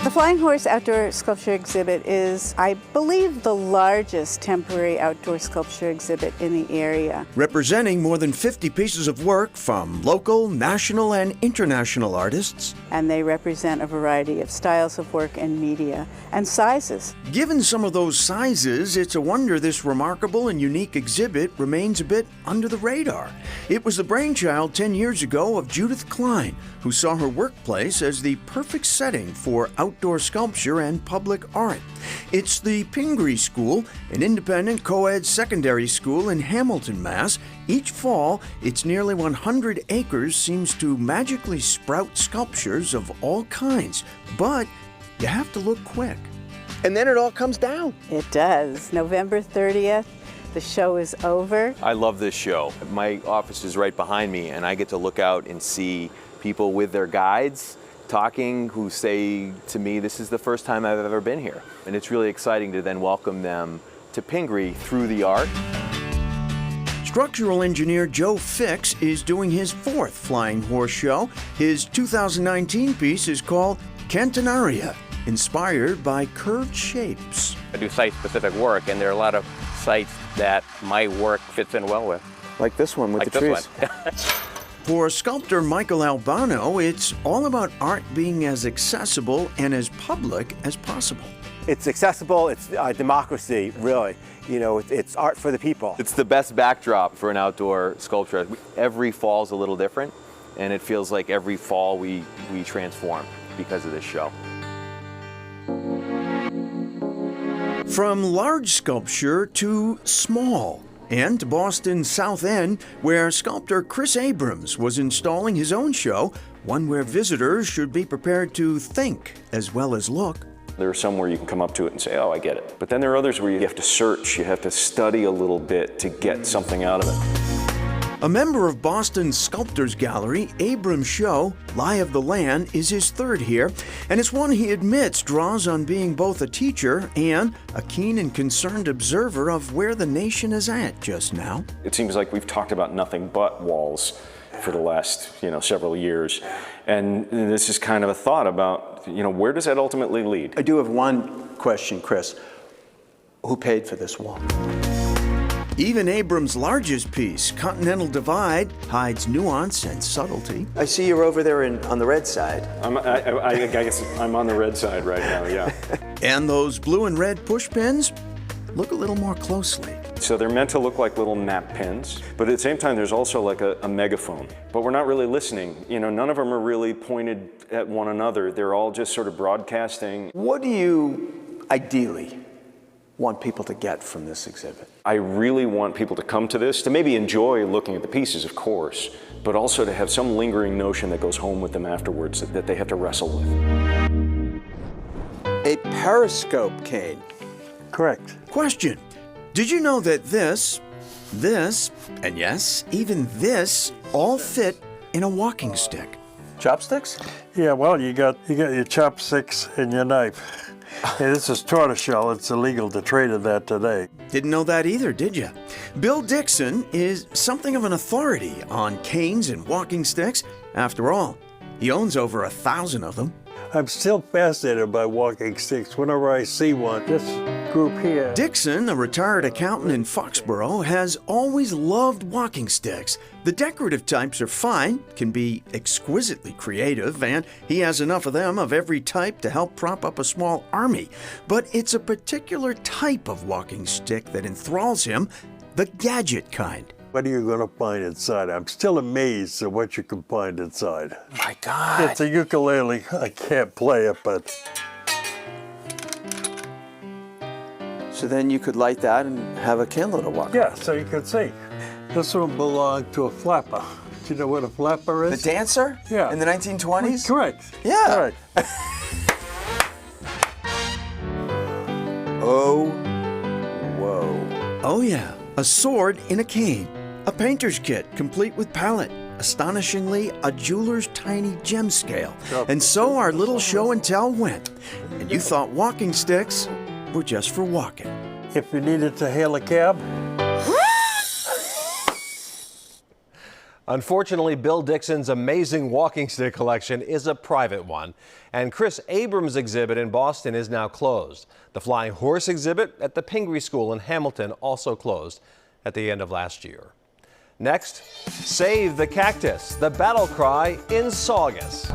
The Flying Horse Outdoor Sculpture Exhibit is, I believe, the largest temporary outdoor sculpture exhibit in the area. Representing more than 50 pieces of work from local, national, and international artists. And they represent a variety of styles of work and media and sizes. Given some of those sizes, it's a wonder this remarkable and unique exhibit remains a bit under the radar. It was the brainchild 10 years ago of Judith Klein, who saw her workplace as the perfect setting for outdoor sculpture and public art. It's the Pingree School, an independent co-ed secondary school in Hamilton, Mass. Each fall, its nearly 100 acres seems to magically sprout sculptures of all kinds, but you have to look quick. And then it all comes down. It does. November 30th, the show is over. I love this show. My office is right behind me, and I get to look out and see people with their guides talking who say to me, this is the first time I've ever been here. And it's really exciting to then welcome them to Pingree through the art. Structural engineer Joe Fix is doing his fourth Flying Horse show. His 2019 piece is called Cantonaria, inspired by curved shapes. I do site-specific work, and there are a lot of sites that my work fits in well with. Like this one with Like the this trees. one. For sculptor Michael Albano, it's all about art being as accessible and as public as possible. It's accessible, it's democracy, really. You know, it's art for the people. It's the best backdrop for an outdoor sculpture. Every fall's a little different, and it feels like every fall we transform because of this show. From large sculpture to small, and to Boston's South End, where sculptor Chris Abrams was installing his own show, one where visitors should be prepared to think as well as look. There are some where you can come up to it and say, oh, I get it. But then there are others where you have to search, you have to study a little bit to get something out of it. A member of Boston's Sculptors Gallery, Abrams' show, Lie of the Land, is his third here, and it's one he admits draws on being both a teacher and a keen and concerned observer of where the nation is at just now. It seems like we've talked about nothing but walls for the last, several years. And this is kind of a thought about, where does that ultimately lead? I do have one question, Chris. Who paid for this wall? Even Abrams' largest piece, Continental Divide, hides nuance and subtlety. I see you're over there on the red side. I guess I'm on the red side right now, yeah. And those blue and red push pins, look a little more closely. So they're meant to look like little nap pins, but at the same time there's also like a megaphone. But we're not really listening. None of them are really pointed at one another. They're all just sort of broadcasting. What do you ideally want people to get from this exhibit? I really want people to come to this, to maybe enjoy looking at the pieces, of course, but also to have some lingering notion that goes home with them afterwards that they have to wrestle with. A periscope cane. Correct. Question: did you know that this, and yes, even this, all fit in a walking stick? Chopsticks? Yeah, well, you got your chopsticks and your knife. Hey, this is tortoiseshell. It's illegal to trade in that today. Didn't know that either, did you? Bill Dixon is something of an authority on canes and walking sticks. After all, he owns over 1,000 of them. I'm still fascinated by walking sticks whenever I see one. This group here. Dixon, a retired accountant in Foxborough, has always loved walking sticks. The decorative types are fine, can be exquisitely creative, and he has enough of them of every type to help prop up a small army. But it's a particular type of walking stick that enthralls him, the gadget kind. What are you going to find inside? I'm still amazed at what you can find inside. My God. It's a ukulele. I can't play it, but... So then you could light that and have a candle to walk. Yeah, so you can see. This one belonged to a flapper. Do you know what a flapper is? The dancer? Yeah. In the 1920s? Correct. Yeah. Correct. Oh, whoa. Oh yeah, a sword in a cane. A painter's kit, complete with palette. Astonishingly, a jeweler's tiny gem scale. And so our little show and tell went. And you thought walking sticks were just for walking. If you needed to hail a cab, Unfortunately, Bill Dixon's amazing walking stick collection is a private one, and Chris Abrams' exhibit in Boston is now closed. The Flying Horse exhibit at the Pingree School in Hamilton also closed at the end of last year. Next, Save the Cactus, the battle cry in Saugus.